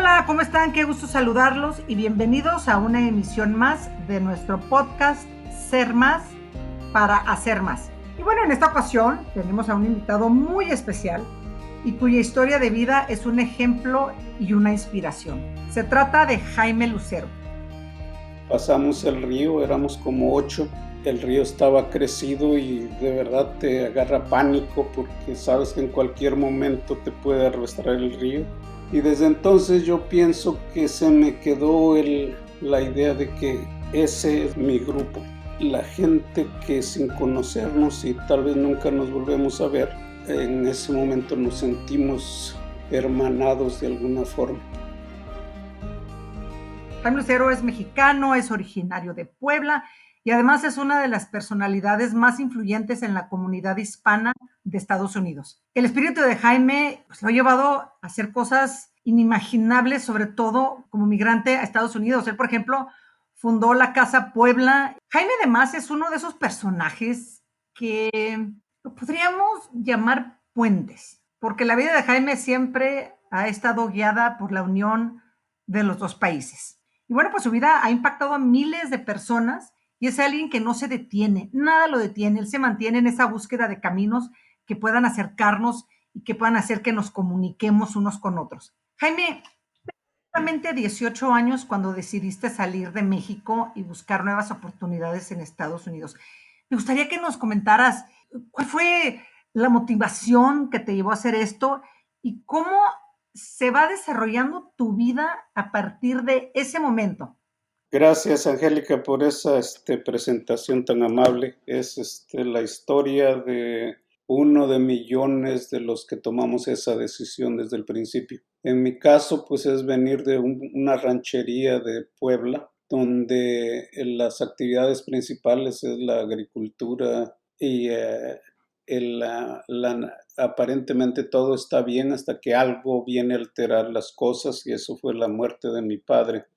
Hola, ¿cómo están? Qué gusto saludarlos y bienvenidos a una emisión más de nuestro podcast Ser Más para Hacer Más. Y bueno, en esta ocasión tenemos a un invitado muy especial y cuya historia de vida es un ejemplo y una inspiración. Se trata de Jaime Lucero. Pasamos el río, éramos como 8. El río estaba crecido y de verdad te agarra pánico porque sabes que en cualquier momento te puede arrastrar el río. Y desde entonces yo pienso que se me quedó la idea de que ese es mi grupo. La gente que sin conocernos y tal vez nunca nos volvemos a ver, en ese momento nos sentimos hermanados de alguna forma. Jaime Lucero es mexicano, es originario de Puebla y además es una de las personalidades más influyentes en la comunidad hispana de Estados Unidos. El espíritu de Jaime lo ha llevado a hacer cosas inimaginables, sobre todo como migrante a Estados Unidos. Él, por ejemplo, fundó la Casa Puebla. Jaime además es uno de esos personajes que lo podríamos llamar puentes, porque la vida de Jaime siempre ha estado guiada por la unión de los dos países. Y bueno, pues su vida ha impactado a miles de personas y es alguien que no se detiene, nada lo detiene, él se mantiene en esa búsqueda de caminos que puedan acercarnos y que puedan hacer que nos comuniquemos unos con otros. Jaime, exactamente 18 años cuando decidiste salir de México y buscar nuevas oportunidades en Estados Unidos. Me gustaría que nos comentaras cuál fue la motivación que te llevó a hacer esto y cómo se va desarrollando tu vida a partir de ese momento. Gracias, Angélica, por esa presentación tan amable. Es la historia de uno de millones de los que tomamos esa decisión desde el principio. En mi caso, pues es venir de una ranchería de Puebla, donde las actividades principales es la agricultura y aparentemente todo está bien hasta que algo viene a alterar las cosas, y eso fue la muerte de mi padre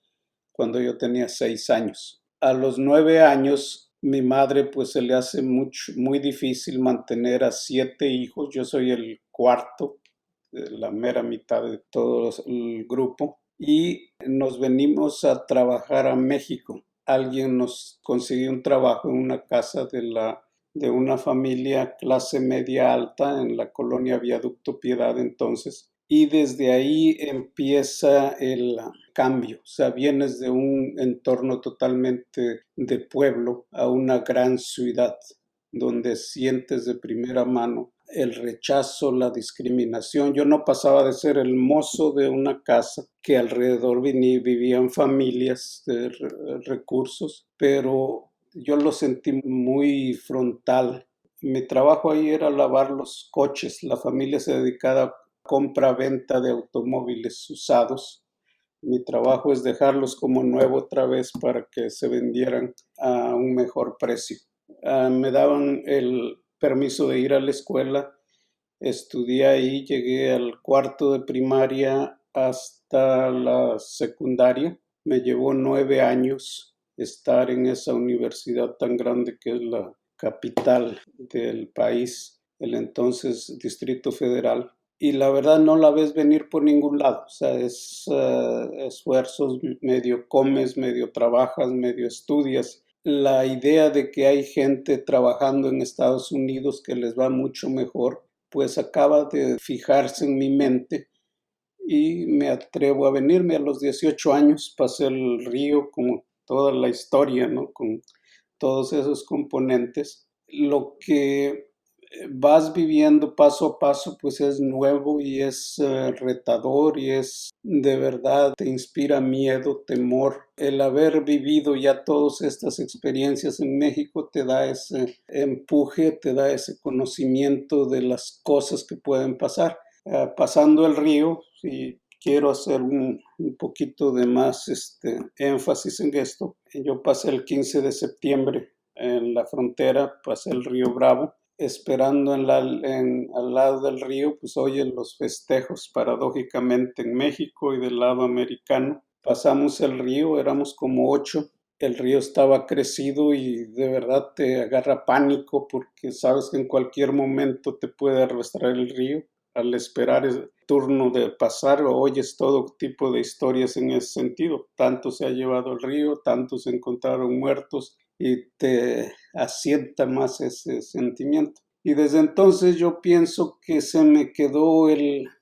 cuando yo tenía 6 años. A los 9 años, mi madre pues se le hace muy difícil mantener a 7 hijos. Yo soy el cuarto, la mera mitad de todo el grupo. Y nos venimos a trabajar a México. Alguien nos consiguió un trabajo en una casa de una familia clase media alta en la colonia Viaducto Piedad entonces. Y desde ahí empieza el cambio. O sea, vienes de un entorno totalmente de pueblo a una gran ciudad, donde sientes de primera mano el rechazo, la discriminación. Yo no pasaba de ser el mozo de una casa que alrededor vivían familias de recursos, pero yo lo sentí muy frontal. Mi trabajo ahí era lavar los coches. La familia se dedicaba a compra-venta de automóviles usados. Mi trabajo es dejarlos como nuevo otra vez para que se vendieran a un mejor precio. Me daban el permiso de ir a la escuela, estudié ahí, llegué al cuarto de primaria hasta la secundaria. Me llevó 9 años estar en esa universidad tan grande que es la capital del país, el entonces Distrito Federal. Y la verdad no la ves venir por ningún lado. O sea, es esfuerzos, medio comes, medio trabajas, medio estudias. La idea de que hay gente trabajando en Estados Unidos que les va mucho mejor, pues acaba de fijarse en mi mente y me atrevo a venirme. A los 18 años pasé el río, como toda la historia, ¿no? Con todos esos componentes. Lo que vas viviendo paso a paso, pues es nuevo y es retador, y es de verdad, te inspira miedo, temor. El haber vivido ya todas estas experiencias en México te da ese empuje, te da ese conocimiento de las cosas que pueden pasar. Pasando el río, y quiero hacer un poquito de más énfasis en esto. Yo pasé el 15 de septiembre en la frontera, pasé el río Bravo, esperando al lado del río, pues oyen los festejos paradójicamente en México, y del lado americano. Pasamos el río, éramos como 8. El río estaba crecido y de verdad te agarra pánico porque sabes que en cualquier momento te puede arrastrar el río. Al esperar turno de pasar, oyes todo tipo de historias en ese sentido. Tanto se ha llevado el río, tantos se encontraron muertos y te asienta más ese sentimiento. Y desde entonces yo pienso que se me quedó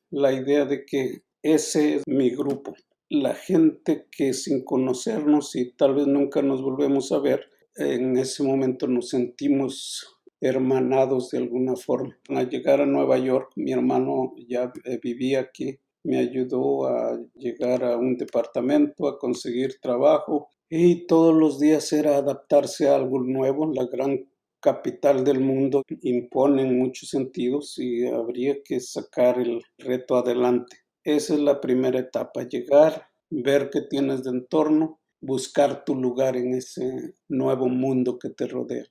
la idea de que ese es mi grupo. La gente que sin conocernos y tal vez nunca nos volvemos a ver, en ese momento nos sentimos hermanados de alguna forma. Al llegar a Nueva York, mi hermano ya vivía aquí, me ayudó a llegar a un departamento, a conseguir trabajo y todos los días era adaptarse a algo nuevo. La gran capital del mundo impone en muchos sentidos y habría que sacar el reto adelante. Esa es la primera etapa, llegar, ver qué tienes de entorno, buscar tu lugar en ese nuevo mundo que te rodea.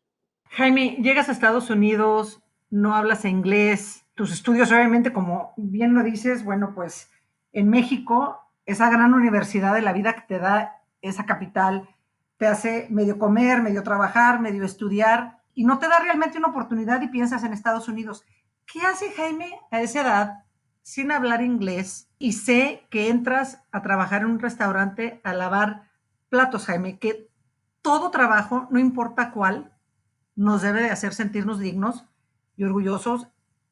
Jaime, llegas a Estados Unidos, no hablas inglés, tus estudios obviamente, como bien lo dices, bueno, pues en México, esa gran universidad de la vida que te da esa capital, te hace medio comer, medio trabajar, medio estudiar, y no te da realmente una oportunidad y piensas en Estados Unidos. ¿Qué hace Jaime a esa edad sin hablar inglés? Y sé que entras a trabajar en un restaurante a lavar platos, Jaime, que todo trabajo, no importa cuál, nos debe de hacer sentirnos dignos y orgullosos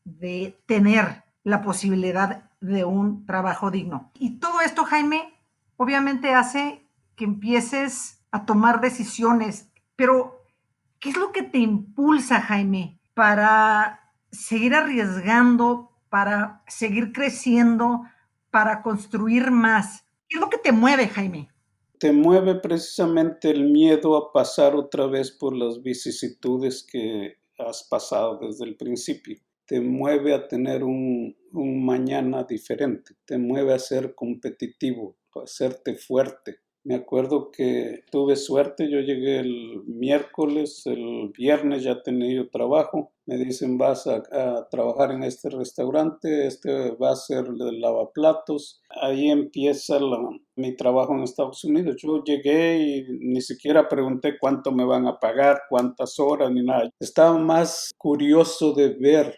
de tener la posibilidad de un trabajo digno. Y todo esto, Jaime, obviamente hace que empieces a tomar decisiones, pero ¿qué es lo que te impulsa, Jaime, para seguir arriesgando, para seguir creciendo, para construir más? ¿Qué es lo que te mueve, Jaime? Te mueve precisamente el miedo a pasar otra vez por las vicisitudes que has pasado desde el principio. Te mueve a tener un mañana diferente, te mueve a ser competitivo, a hacerte fuerte. Me acuerdo que tuve suerte, yo llegué el miércoles, el viernes ya tenía yo trabajo. Me dicen, vas a trabajar en este restaurante, este va a ser el lavaplatos. Ahí empieza mi trabajo en Estados Unidos. Yo llegué y ni siquiera pregunté cuánto me van a pagar, cuántas horas, ni nada. Estaba más curioso de ver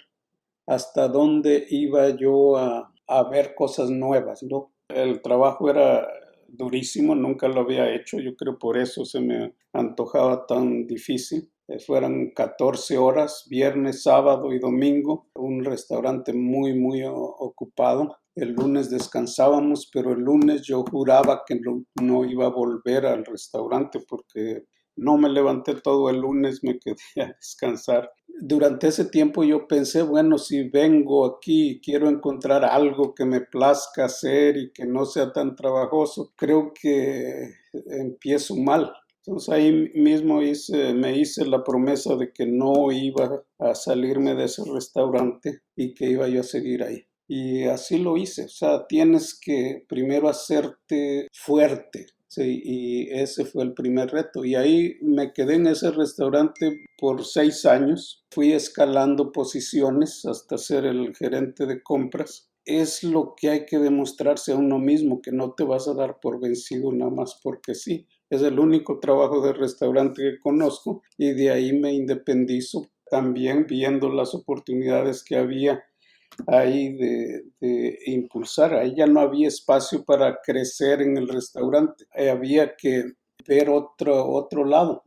hasta dónde iba yo a ver cosas nuevas, ¿no? El trabajo era durísimo, nunca lo había hecho, yo creo por eso se me antojaba tan difícil. Fueron 14 horas, viernes, sábado y domingo, un restaurante muy ocupado. El lunes descansábamos, pero el lunes yo juraba que no iba a volver al restaurante porque no me levanté todo el lunes, me quedé a descansar. Durante ese tiempo yo pensé, bueno, si vengo aquí y quiero encontrar algo que me plazca hacer y que no sea tan trabajoso, creo que empiezo mal. Entonces ahí mismo me hice la promesa de que no iba a salirme de ese restaurante y que iba yo a seguir ahí. Y así lo hice. O sea, tienes que primero hacerte fuerte. Sí, y ese fue el primer reto. Y ahí me quedé en ese restaurante por 6 años. Fui escalando posiciones hasta ser el gerente de compras. Es lo que hay que demostrarse a uno mismo, que no te vas a dar por vencido nada más porque sí. Es el único trabajo de restaurante que conozco y de ahí me independizo también viendo las oportunidades que había ahí de impulsar. Ahí ya no había espacio para crecer en el restaurante. Ahí había que ver otro lado.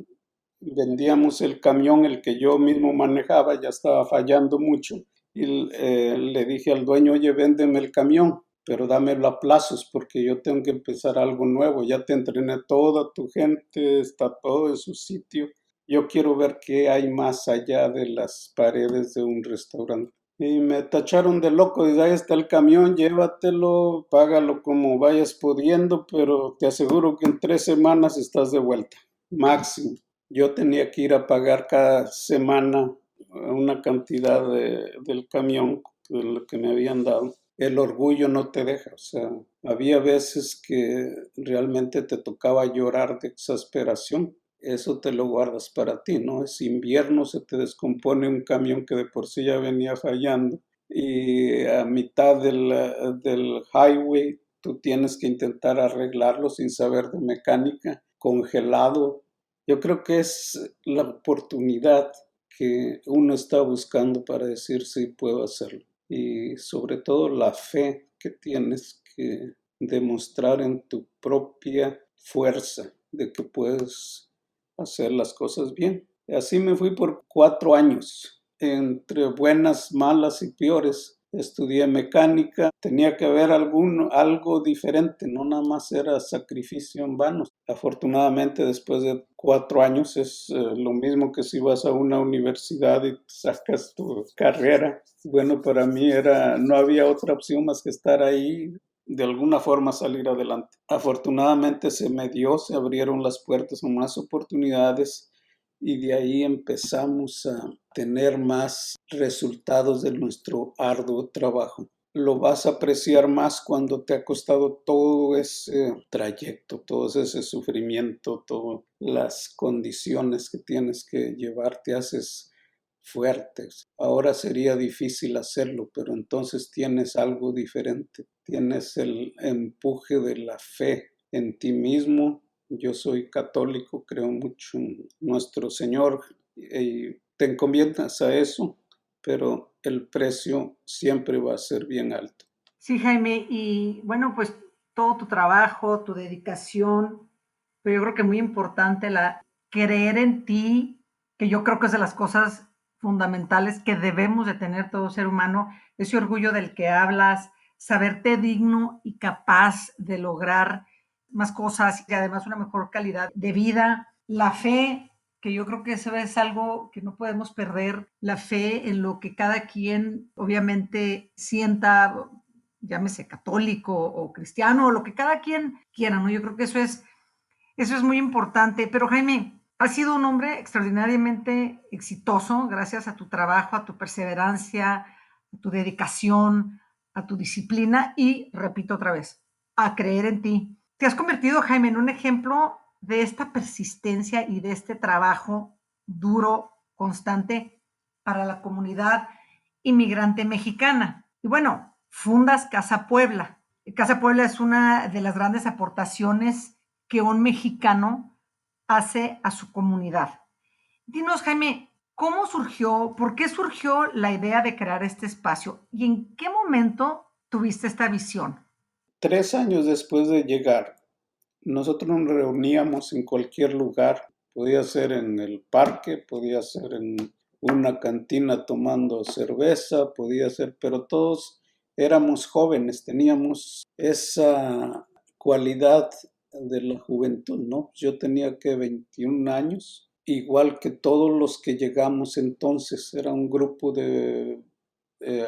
Vendíamos el camión, el que yo mismo manejaba, ya estaba fallando mucho. Y le dije al dueño, oye, véndeme el camión, pero dámelo a plazos porque yo tengo que empezar algo nuevo. Ya te entrené toda tu gente, está todo en su sitio. Yo quiero ver qué hay más allá de las paredes de un restaurante. Y me tacharon de loco, dice, ahí está el camión, llévatelo, págalo como vayas pudiendo, pero te aseguro que en 3 semanas estás de vuelta, máximo. Yo tenía que ir a pagar cada semana una cantidad del camión, de lo que me habían dado. El orgullo no te deja, o sea, había veces que realmente te tocaba llorar de exasperación. Eso te lo guardas para ti, ¿no? Es invierno, se te descompone un camión que de por sí ya venía fallando y a mitad del highway tú tienes que intentar arreglarlo sin saber de mecánica, congelado. Yo creo que es la oportunidad que uno está buscando para decir sí puedo hacerlo y sobre todo la fe que tienes que demostrar en tu propia fuerza de que puedes hacer las cosas bien. Y así me fui por 4 años, entre buenas, malas y peores. Estudié mecánica, tenía que haber algo diferente, no nada más era sacrificio en vano. Afortunadamente, después de 4 años es lo mismo que si vas a una universidad y sacas tu carrera. Bueno, para mí no había otra opción más que estar ahí, de alguna forma salir adelante. Afortunadamente se abrieron las puertas a más oportunidades y de ahí empezamos a tener más resultados de nuestro arduo trabajo. Lo vas a apreciar más cuando te ha costado todo ese trayecto, todo ese sufrimiento, todas las condiciones que tienes que llevar, te haces fuertes. Ahora sería difícil hacerlo, pero entonces tienes algo diferente. Tienes el empuje de la fe en ti mismo. Yo soy católico, creo mucho en nuestro Señor y te encomiendas a eso, pero el precio siempre va a ser bien alto. Sí, Jaime, y bueno, pues todo tu trabajo, tu dedicación, pero yo creo que muy importante la creer en ti, que yo creo que es de las cosas fundamentales que debemos de tener todo ser humano, ese orgullo del que hablas, saberte digno y capaz de lograr más cosas y además una mejor calidad de vida, la fe, que yo creo que eso es algo que no podemos perder, la fe en lo que cada quien obviamente sienta, llámese católico o cristiano, o lo que cada quien quiera, ¿no? Yo creo que eso es muy importante. Pero Jaime, has sido un hombre extraordinariamente exitoso gracias a tu trabajo, a tu perseverancia, a tu dedicación, a tu disciplina y, repito otra vez, a creer en ti. Te has convertido, Jaime, en un ejemplo de esta persistencia y de este trabajo duro, constante para la comunidad inmigrante mexicana. Y bueno, fundas Casa Puebla. Casa Puebla es una de las grandes aportaciones que un mexicano hace a su comunidad. Dinos, Jaime, ¿cómo surgió, por qué surgió la idea de crear este espacio y en qué momento tuviste esta visión? 3 años después de llegar, nosotros nos reuníamos en cualquier lugar. Podía ser en el parque, podía ser en una cantina tomando cerveza, podía ser, pero todos éramos jóvenes, teníamos esa cualidad de la juventud, ¿no? Yo tenía que 21 años, igual que todos los que llegamos entonces, era un grupo de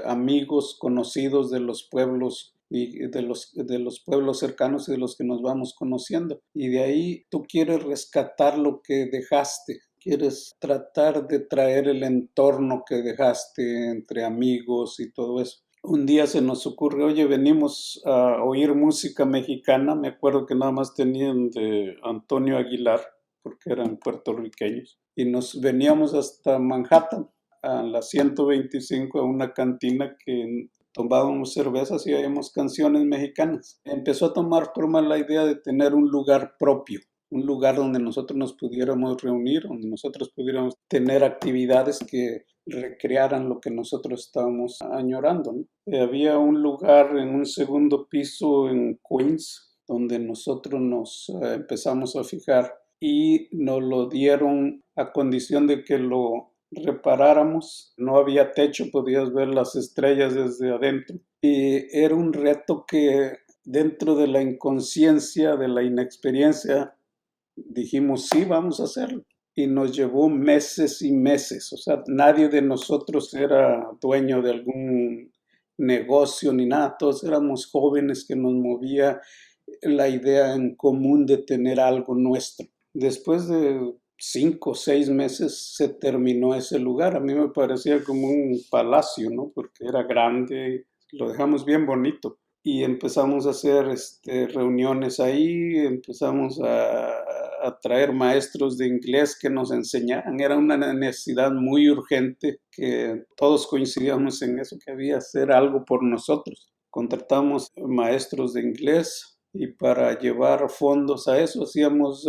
amigos conocidos de los pueblos y de los pueblos cercanos y de los que nos vamos conociendo. Y de ahí tú quieres rescatar lo que dejaste, quieres tratar de traer el entorno que dejaste entre amigos y todo eso. Un día se nos ocurre, oye, venimos a oír música mexicana, me acuerdo que nada más tenían de Antonio Aguilar, porque eran puertorriqueños, y nos veníamos hasta Manhattan, a la 125, a una cantina que tomábamos cervezas y oíamos canciones mexicanas. Empezó a tomar forma la idea de tener un lugar propio, un lugar donde nosotros nos pudiéramos reunir, donde nosotros pudiéramos tener actividades que recrearan lo que nosotros estábamos añorando, ¿no? Había un lugar en un segundo piso en Queens donde nosotros nos empezamos a fijar y nos lo dieron a condición de que lo reparáramos. No había techo, podías ver las estrellas desde adentro. Y era un reto que dentro de la inconsciencia, de la inexperiencia, dijimos, sí, vamos a hacerlo. Y nos llevó meses y meses. O sea, nadie de nosotros era dueño de algún negocio ni nada. Todos éramos jóvenes que nos movía la idea en común de tener algo nuestro. Después de 5 o 6 meses se terminó ese lugar. A mí me parecía como un palacio, ¿no? Porque era grande, lo dejamos bien bonito. Y empezamos a hacer reuniones ahí, empezamos a traer maestros de inglés que nos enseñaran. Era una necesidad muy urgente que todos coincidíamos en eso, que había que hacer algo por nosotros. Contratamos maestros de inglés y para llevar fondos a eso hacíamos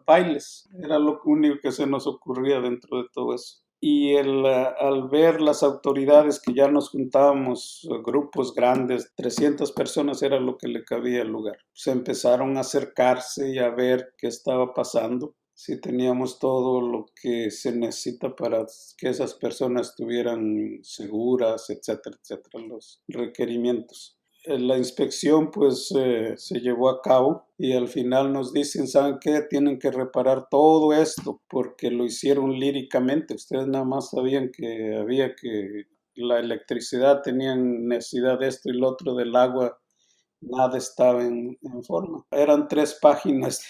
bailes. Era lo único que se nos ocurría dentro de todo eso. Y al ver las autoridades que ya nos juntábamos, grupos grandes, 300 personas era lo que le cabía al lugar, se empezaron a acercarse y a ver qué estaba pasando, si teníamos todo lo que se necesita para que esas personas estuvieran seguras, etcétera, etcétera, los requerimientos. La inspección pues se llevó a cabo y al final nos dicen, ¿saben qué? Tienen que reparar todo esto porque lo hicieron líricamente. Ustedes nada más sabían que había que la electricidad tenían necesidad de esto y lo otro del agua, nada estaba en forma. Eran 3 páginas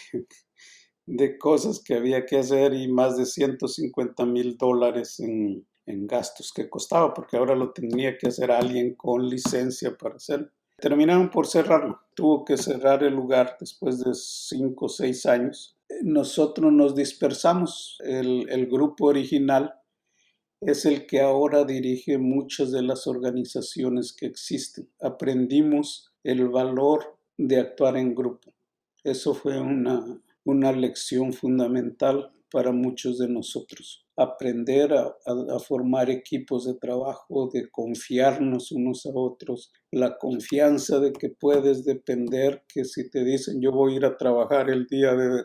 de cosas que había que hacer y más de $150,000 en gastos que costaba porque ahora lo tenía que hacer alguien con licencia para hacerlo. Terminaron por cerrarlo. Tuvo que cerrar el lugar después de 5 o 6 años. Nosotros nos dispersamos. El grupo original es el que ahora dirige muchas de las organizaciones que existen. Aprendimos el valor de actuar en grupo. Eso fue una lección fundamental para muchos de nosotros. Aprender a formar equipos de trabajo, de confiarnos unos a otros, la confianza de que puedes depender, que si te dicen yo voy a ir a trabajar el día de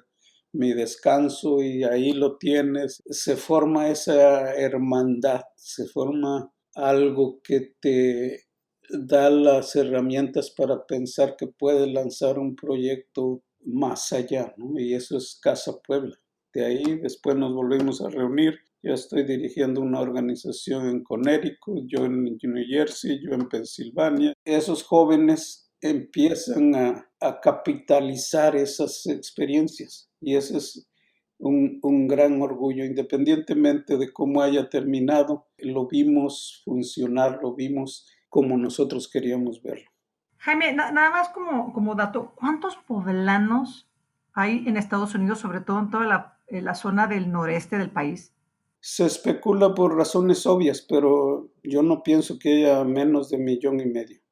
mi descanso y ahí lo tienes, se forma esa hermandad, se forma algo que te da las herramientas para pensar que puedes lanzar un proyecto más allá, ¿no? Y eso es Casa Puebla. De ahí después nos volvimos a reunir. Yo estoy dirigiendo una organización en Connecticut, yo en New Jersey, yo en Pensilvania. Esos jóvenes empiezan a capitalizar esas experiencias y ese es un gran orgullo, independientemente de cómo haya terminado, lo vimos funcionar, lo vimos como nosotros queríamos verlo. Jaime, nada más como dato, ¿cuántos poblanos hay en Estados Unidos, sobre todo en toda la zona del noreste del país? Se especula por razones obvias, pero yo no pienso que haya menos de 1,500,000.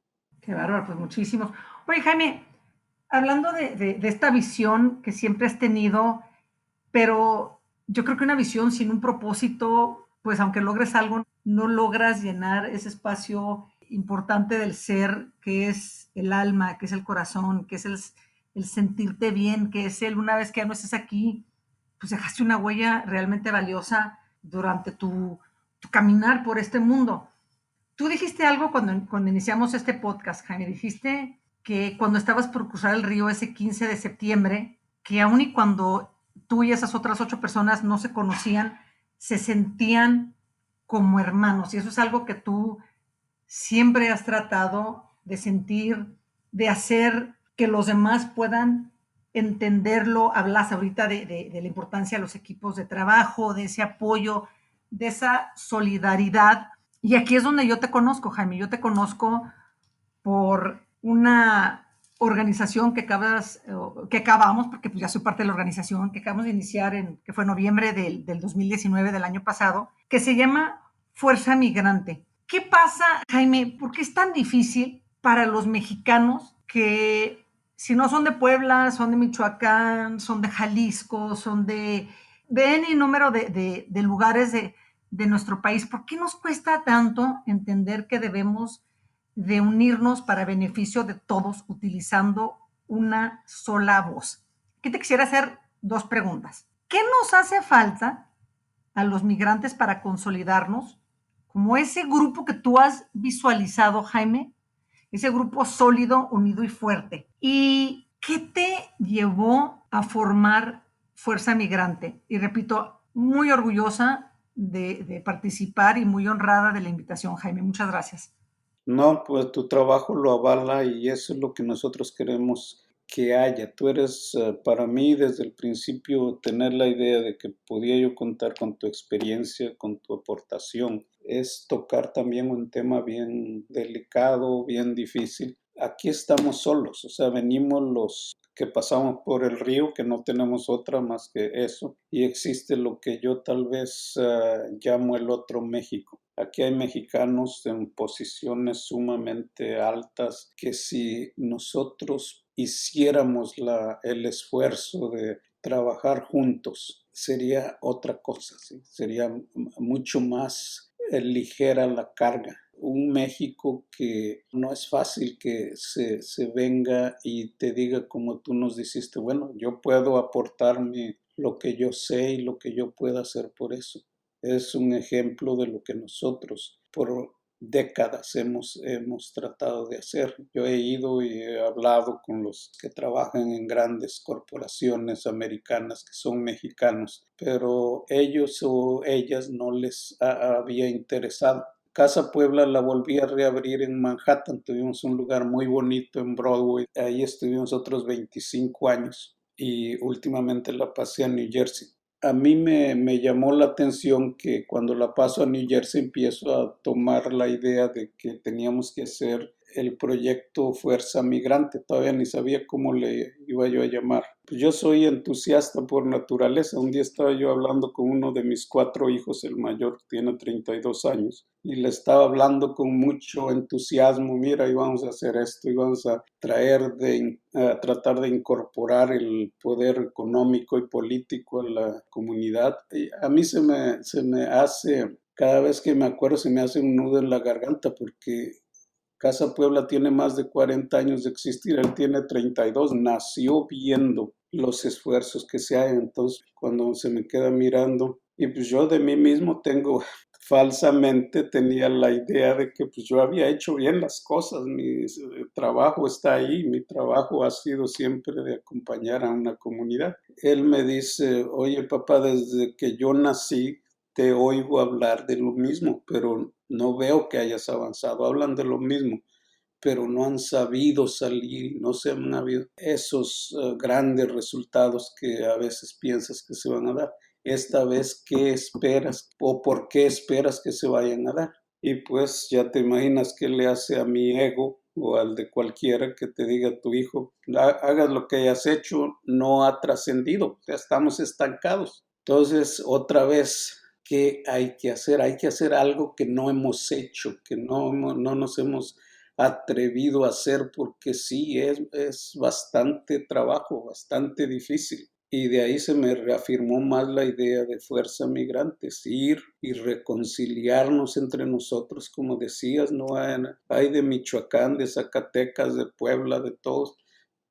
Qué bárbaro, pues muchísimos. Oye, Jaime, hablando de esta visión que siempre has tenido, pero yo creo que una visión sin un propósito, pues aunque logres algo, no logras llenar ese espacio importante del ser, que es el alma, que es el corazón, que es el sentirte bien, que es el, una vez que ya no estés aquí, pues dejaste una huella realmente valiosa durante tu caminar por este mundo. Tú dijiste algo cuando iniciamos este podcast, Jaime, dijiste que cuando estabas por cruzar el río ese 15 de septiembre, que aun y cuando tú y esas otras 8 personas no se conocían, se sentían como hermanos. Y eso es algo que tú siempre has tratado de sentir, de hacer que los demás puedan entenderlo. Hablas ahorita de la importancia de los equipos de trabajo, de ese apoyo, de esa solidaridad. Y aquí es donde yo te conozco, Jaime. Yo te conozco por una organización que acabamos, porque pues ya soy parte de la organización, que acabamos de iniciar, que fue en noviembre del 2019 del año pasado, que se llama Fuerza Migrante. ¿Qué pasa, Jaime? ¿Por qué es tan difícil para los mexicanos que si no son de Puebla, son de Michoacán, son de Jalisco, son de N número de lugares de nuestro país? ¿Por qué nos cuesta tanto entender que debemos de unirnos para beneficio de todos utilizando una sola voz? Aquí te quisiera hacer 2 preguntas. ¿Qué nos hace falta a los migrantes para consolidarnos como ese grupo que tú has visualizado, Jaime? Ese grupo sólido, unido y fuerte. ¿Y qué te llevó a formar Fuerza Migrante? Y repito, muy orgullosa de participar y muy honrada de la invitación, Jaime. Muchas gracias. No, pues tu trabajo lo avala y eso es lo que nosotros queremos que haya. Tú eres, para mí, desde el principio, tener la idea de que podía yo contar con tu experiencia, con tu aportación, es tocar también un tema bien delicado, bien difícil. Aquí estamos solos, o sea, venimos los que pasamos por el río, que no tenemos otra más que eso, y existe lo que yo tal vez llamo el otro México. Aquí hay mexicanos en posiciones sumamente altas que si nosotros hiciéramos el esfuerzo de trabajar juntos, sería otra cosa, ¿sí? Sería mucho más ligera la carga. Un México que no es fácil que se venga y te diga como tú nos dijiste, bueno, yo puedo aportarme lo que yo sé y lo que yo pueda hacer por eso. Es un ejemplo de lo que nosotros por décadas hemos tratado de hacer. Yo he ido y he hablado con los que trabajan en grandes corporaciones americanas que son mexicanos, pero ellos o ellas no les había interesado. Casa Puebla la volví a reabrir en Manhattan, tuvimos un lugar muy bonito en Broadway, ahí estuvimos otros 25 años y últimamente la pasé a New Jersey. A mí me llamó la atención que cuando la paso a New Jersey empiezo a tomar la idea de que teníamos que hacer el proyecto Fuerza Migrante. Todavía ni sabía cómo le iba yo a llamar. Pues yo soy entusiasta por naturaleza. Un día estaba yo hablando con uno de mis 4 hijos, el mayor tiene 32 años, y le estaba hablando con mucho entusiasmo. Mira, y vamos a hacer esto, y vamos a tratar de incorporar el poder económico y político a la comunidad. Y a mí se me hace, cada vez que me acuerdo, se me hace un nudo en la garganta porque Casa Puebla tiene más de 40 años de existir, él tiene 32, nació viendo los esfuerzos que se hacen, entonces cuando se me queda mirando, y pues yo de mí mismo falsamente tenía la idea de que pues yo había hecho bien las cosas, mi trabajo está ahí, mi trabajo ha sido siempre de acompañar a una comunidad. Él me dice, oye papá, desde que yo nací, te oigo hablar de lo mismo, pero no veo que hayas avanzado. Hablan de lo mismo, pero no han sabido salir, no se han habido esos grandes resultados que a veces piensas que se van a dar. Esta vez, ¿qué esperas o por qué esperas que se vayan a dar? Y pues ya te imaginas qué le hace a mi ego o al de cualquiera que te diga tu hijo, hagas lo que hayas hecho, no ha trascendido, ya estamos estancados. Entonces, otra vez, ¿qué hay que hacer? Hay que hacer algo que no hemos hecho, que no nos hemos atrevido a hacer porque sí, es bastante trabajo, bastante difícil. Y de ahí se me reafirmó más la idea de Fuerza Migrantes, ir y reconciliarnos entre nosotros, como decías, no hay de Michoacán, de Zacatecas, de Puebla, de todos,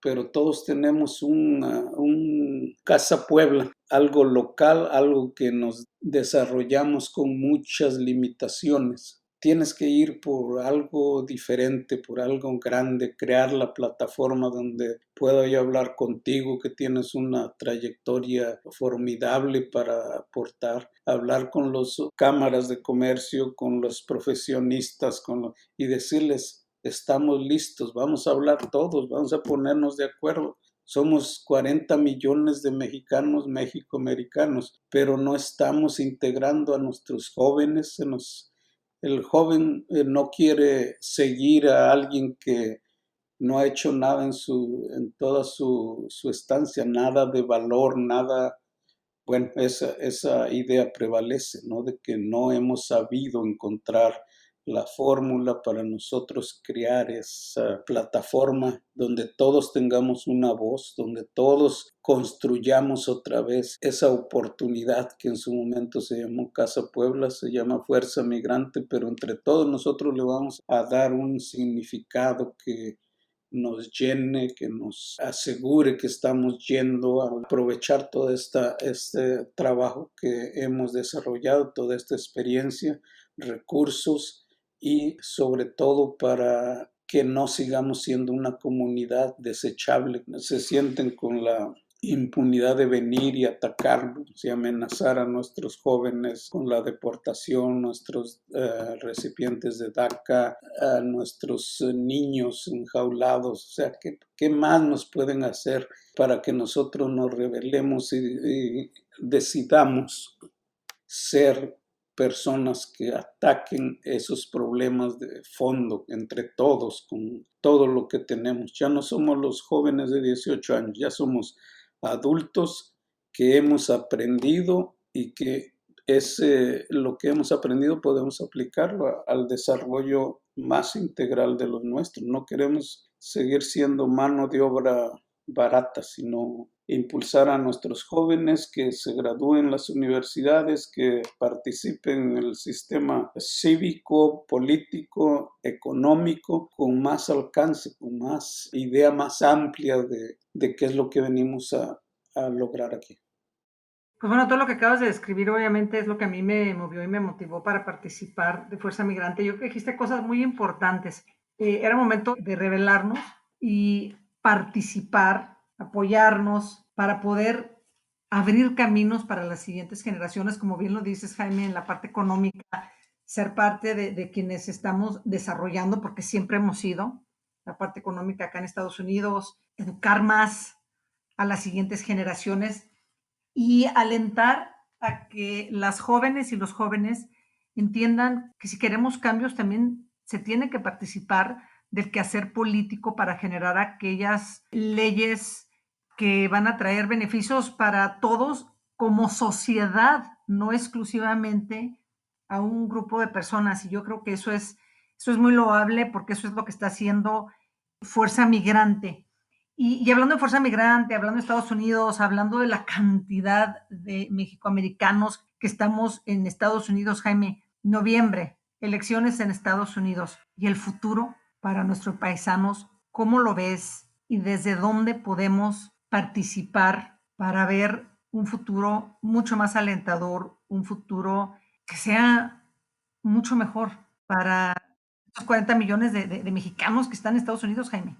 pero todos tenemos un Casa Puebla, algo local, algo que nos desarrollamos con muchas limitaciones. Tienes que ir por algo diferente, por algo grande, crear la plataforma donde pueda yo hablar contigo, que tienes una trayectoria formidable para aportar, hablar con las cámaras de comercio, con los profesionistas, y decirles, estamos listos, vamos a hablar todos, vamos a ponernos de acuerdo. Somos 40 millones de mexicanos, mexicoamericanos, pero no estamos integrando a nuestros jóvenes. El joven no quiere seguir a alguien que no ha hecho nada en toda su estancia, nada de valor, nada. Bueno, esa idea prevalece, ¿no? De que no hemos sabido encontrar la fórmula para nosotros crear esa plataforma donde todos tengamos una voz, donde todos construyamos otra vez esa oportunidad que en su momento se llamó Casa Puebla, se llama Fuerza Migrante, pero entre todos nosotros le vamos a dar un significado que nos llene, que nos asegure que estamos yendo a aprovechar todo este trabajo que hemos desarrollado, toda esta experiencia, recursos y sobre todo para que no sigamos siendo una comunidad desechable. Se sienten con la impunidad de venir y atacarnos y amenazar a nuestros jóvenes con la deportación, nuestros recipientes de DACA, a nuestros niños enjaulados. O sea, ¿qué más nos pueden hacer para que nosotros nos rebelemos y decidamos ser personas que ataquen esos problemas de fondo entre todos, con todo lo que tenemos? Ya no somos los jóvenes de 18 años, ya somos adultos que hemos aprendido y que lo que hemos aprendido podemos aplicarlo al desarrollo más integral de los nuestros. No queremos seguir siendo mano de obra barata, sino impulsar a nuestros jóvenes que se gradúen en las universidades, que participen en el sistema cívico, político, económico, con más alcance, con más idea más amplia de qué es lo que venimos a lograr aquí. Pues bueno, todo lo que acabas de describir obviamente es lo que a mí me movió y me motivó para participar de Fuerza Migrante. Yo creo que dijiste cosas muy importantes. Era momento de rebelarnos y participar, apoyarnos para poder abrir caminos para las siguientes generaciones, como bien lo dices, Jaime, en la parte económica, ser parte de quienes estamos desarrollando, porque siempre hemos sido la parte económica acá en Estados Unidos, educar más a las siguientes generaciones y alentar a que las jóvenes y los jóvenes entiendan que si queremos cambios también se tiene que participar del quehacer político para generar aquellas leyes que van a traer beneficios para todos como sociedad, no exclusivamente a un grupo de personas. Y yo creo que eso es muy loable porque eso es lo que está haciendo Fuerza Migrante. Y hablando de Fuerza Migrante, hablando de Estados Unidos, hablando de la cantidad de mexicoamericanos que estamos en Estados Unidos, Jaime, noviembre, elecciones en Estados Unidos y el futuro para nuestros paisanos, ¿cómo lo ves y desde dónde podemos participar para ver un futuro mucho más alentador, un futuro que sea mucho mejor para estos 40 millones de mexicanos que están en Estados Unidos, Jaime?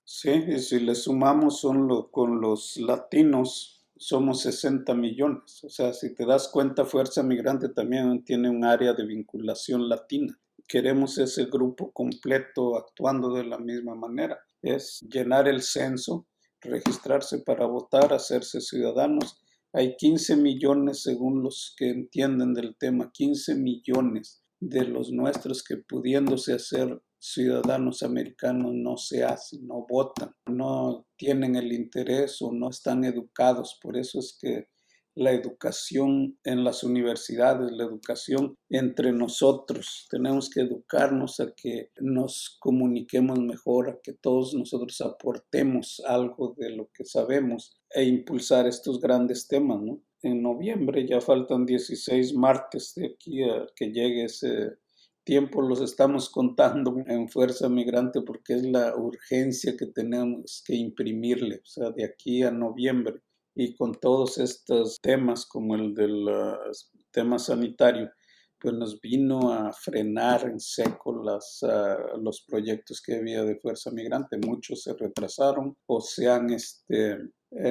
Sí, y si le sumamos con los latinos, somos 60 millones. O sea, si te das cuenta, Fuerza Migrante también tiene un área de vinculación latina. Queremos ese grupo completo actuando de la misma manera. Es llenar el censo, registrarse para votar, hacerse ciudadanos. Hay 15 millones, según los que entienden del tema, 15 millones de los nuestros que pudiéndose hacer ciudadanos americanos no se hacen, no votan, no tienen el interés o no están educados. Por eso es que la educación en las universidades, la educación entre nosotros, tenemos que educarnos a que nos comuniquemos mejor, a que todos nosotros aportemos algo de lo que sabemos e impulsar estos grandes temas, ¿no? En noviembre ya faltan 16 martes de aquí a que llegue ese tiempo, los estamos contando en Fuerza Migrante porque es la urgencia que tenemos que imprimirle, o sea, de aquí a noviembre. Y con todos estos temas como el del tema sanitario, pues nos vino a frenar en seco los proyectos que había de Fuerza Migrante. Muchos se retrasaron o se han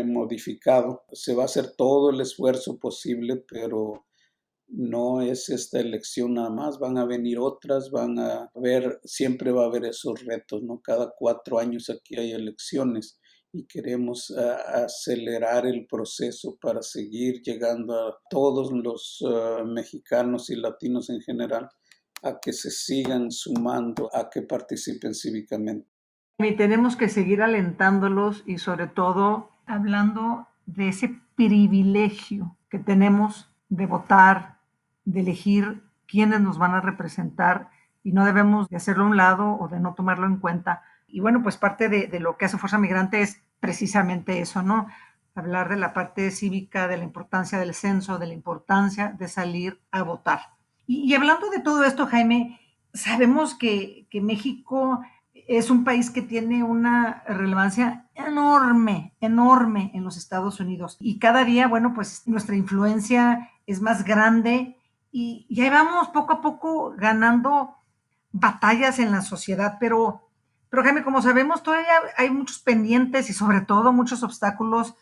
modificado. Se va a hacer todo el esfuerzo posible, pero no es esta elección nada más, van a venir otras, van a haber, siempre va a haber esos retos, ¿no? Cada 4 años aquí hay elecciones y queremos acelerar el proceso para seguir llegando a todos los mexicanos y latinos en general a que se sigan sumando, a que participen cívicamente. Y tenemos que seguir alentándolos y sobre todo hablando de ese privilegio que tenemos de votar, de elegir quiénes nos van a representar y no debemos de hacerlo a un lado o de no tomarlo en cuenta. Y bueno, pues parte de lo que hace Fuerza Migrante es precisamente eso, ¿no? Hablar de la parte cívica, de la importancia del censo, de la importancia de salir a votar. Y hablando de todo esto, Jaime, sabemos que México es un país que tiene una relevancia enorme, enorme en los Estados Unidos. Y cada día, bueno, pues nuestra influencia es más grande y ahí vamos poco a poco ganando batallas en la sociedad. Pero Jaime, como sabemos, todavía hay muchos pendientes y sobre todo muchos obstáculos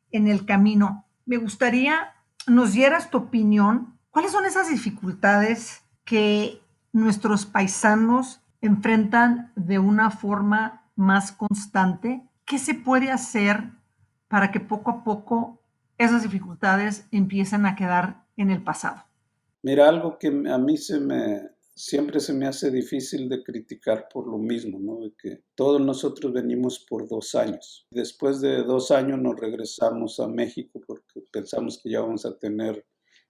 en el camino. Me gustaría nos dieras tu opinión. ¿Cuáles son esas dificultades que nuestros paisanos enfrentan de una forma más constante? ¿Qué se puede hacer para que poco a poco esas dificultades empiecen a quedar en el pasado? Mira, algo que a mí siempre se me hace difícil de criticar por lo mismo, ¿no? De que todos nosotros venimos por 2 años. Después de 2 años nos regresamos a México porque pensamos que ya vamos a tener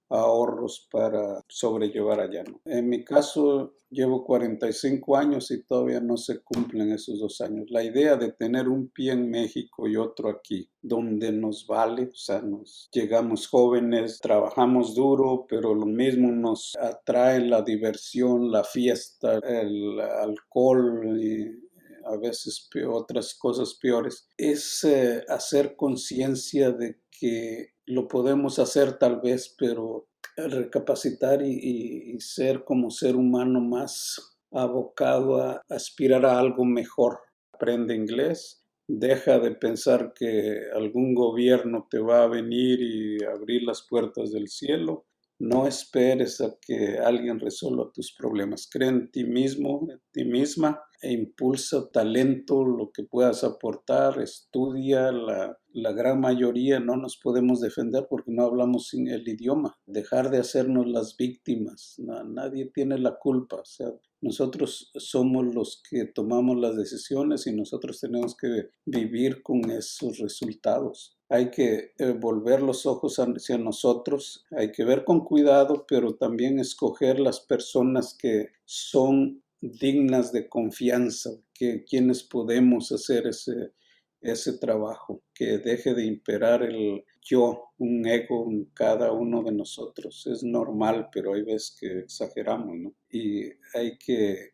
ahorros para sobrellevar allá, ¿no? En mi caso, llevo 45 años y todavía no se cumplen esos 2 años. La idea de tener un pie en México y otro aquí, donde nos vale, o sea, nos llegamos jóvenes, trabajamos duro, pero lo mismo nos atrae la diversión, la fiesta, el alcohol y a veces otras cosas peores, es hacer conciencia de que lo podemos hacer tal vez, pero recapacitar y ser como ser humano más abocado a aspirar a algo mejor. Aprende inglés, deja de pensar que algún gobierno te va a venir y abrir las puertas del cielo. No esperes a que alguien resuelva tus problemas. Cree en ti mismo, en ti misma, e impulsa talento, lo que puedas aportar, estudia. La gran mayoría no nos podemos defender porque no hablamos el idioma. Dejar de hacernos las víctimas. Nadie tiene la culpa. O sea, nosotros somos los que tomamos las decisiones y nosotros tenemos que vivir con esos resultados. Hay que volver los ojos hacia nosotros, hay que ver con cuidado, pero también escoger las personas que son dignas de confianza, que quienes podemos hacer ese trabajo, que deje de imperar el yo, un ego en cada uno de nosotros. Es normal, pero hay veces que exageramos, ¿no? Y hay que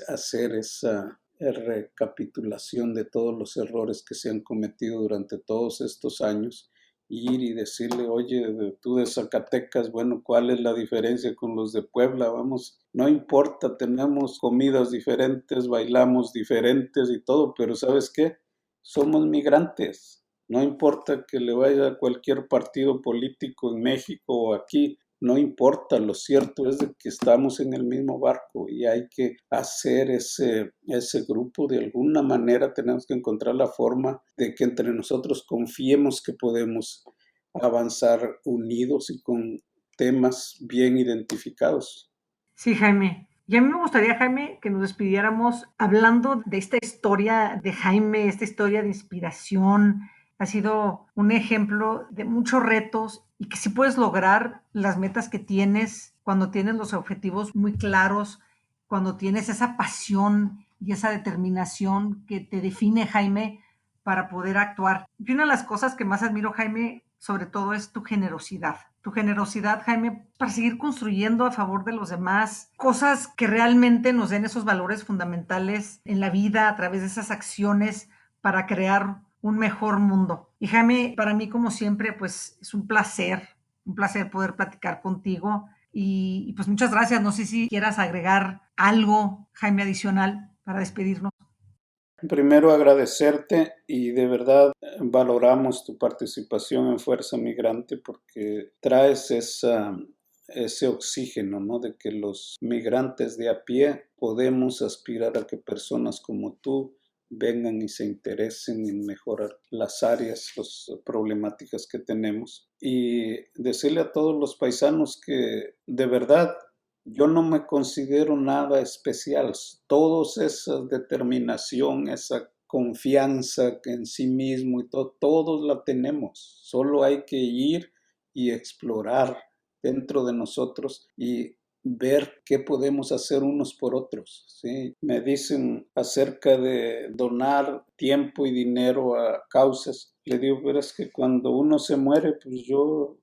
hacer esa recapitulación de todos los errores que se han cometido durante todos estos años, ir y decirle, oye, tú de Zacatecas, bueno, ¿cuál es la diferencia con los de Puebla? Vamos, no importa, tenemos comidas diferentes, bailamos diferentes y todo, pero ¿sabes qué? Somos migrantes. No importa que le vaya a cualquier partido político en México o aquí, no importa, lo cierto es de que estamos en el mismo barco y hay que hacer ese grupo de alguna manera. Tenemos que encontrar la forma de que entre nosotros confiemos que podemos avanzar unidos y con temas bien identificados. Sí, Jaime. Y a mí me gustaría, Jaime, que nos despidiéramos hablando de esta historia de Jaime, esta historia de inspiración. Ha sido un ejemplo de muchos retos y que sí puedes lograr las metas que tienes cuando tienes los objetivos muy claros, cuando tienes esa pasión y esa determinación que te define, Jaime, para poder actuar. Y una de las cosas que más admiro, Jaime, sobre todo es tu generosidad. Tu generosidad, Jaime, para seguir construyendo a favor de los demás, cosas que realmente nos den esos valores fundamentales en la vida a través de esas acciones para crear un mejor mundo. Y Jaime, para mí, como siempre, pues es un placer poder platicar contigo. Y pues muchas gracias. No sé si quieras agregar algo, Jaime, adicional para despedirnos. Primero agradecerte y de verdad valoramos tu participación en Fuerza Migrante porque traes ese oxígeno, ¿no? De que los migrantes de a pie podemos aspirar a que personas como tú vengan y se interesen en mejorar las áreas, las problemáticas que tenemos. Y decirle a todos los paisanos que de verdad yo no me considero nada especial. Todos esa determinación, esa confianza en sí mismo y todo, todos la tenemos. Solo hay que ir y explorar dentro de nosotros y ver qué podemos hacer unos por otros, ¿sí? Me dicen acerca de donar tiempo y dinero a causas. Le digo, pero es que cuando uno se muere, pues yo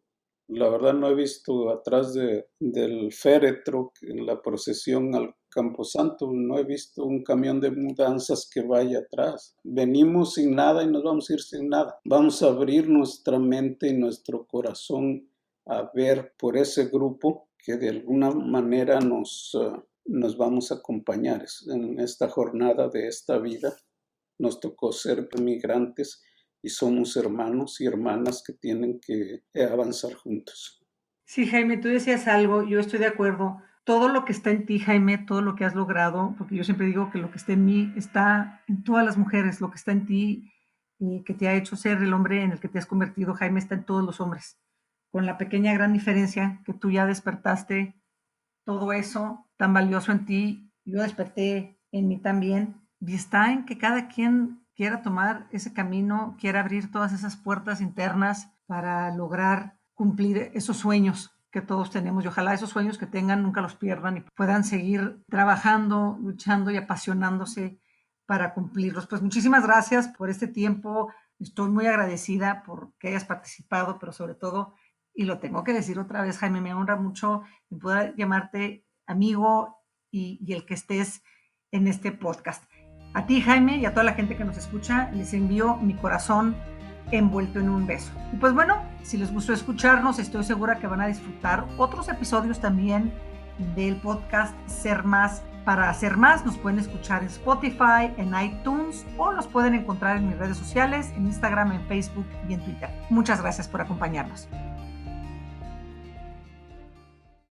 la verdad no he visto atrás del féretro, en la procesión al Camposanto, no he visto un camión de mudanzas que vaya atrás. Venimos sin nada y nos vamos a ir sin nada. Vamos a abrir nuestra mente y nuestro corazón a ver por ese grupo que de alguna manera nos vamos a acompañar en esta jornada de esta vida. Nos tocó ser migrantes y somos hermanos y hermanas que tienen que avanzar juntos. Sí, Jaime, tú decías algo, yo estoy de acuerdo. Todo lo que está en ti, Jaime, todo lo que has logrado, porque yo siempre digo que lo que está en mí está en todas las mujeres, lo que está en ti y que te ha hecho ser el hombre en el que te has convertido, Jaime, está en todos los hombres. Con la pequeña gran diferencia que tú ya despertaste todo eso tan valioso en ti, yo desperté en mí también, y está en que cada quien quiera tomar ese camino, quiera abrir todas esas puertas internas para lograr cumplir esos sueños. que todos tenemos, y ojalá esos sueños que tengan nunca los pierdan y puedan seguir trabajando, luchando y apasionándose para cumplirlos. Pues muchísimas gracias por este tiempo. Estoy muy agradecida por que hayas participado, pero sobre todo, y lo tengo que decir otra vez, Jaime, me honra mucho poder llamarte amigo y el que estés en este podcast. A ti, Jaime, y a toda la gente que nos escucha, les envío mi corazón envuelto en un beso. Y pues bueno, si les gustó escucharnos, estoy segura que van a disfrutar otros episodios también del podcast Ser Más para Hacer Más. Nos pueden escuchar en Spotify, en iTunes, o nos pueden encontrar en mis redes sociales, en Instagram, en Facebook y en Twitter. Muchas gracias por acompañarnos.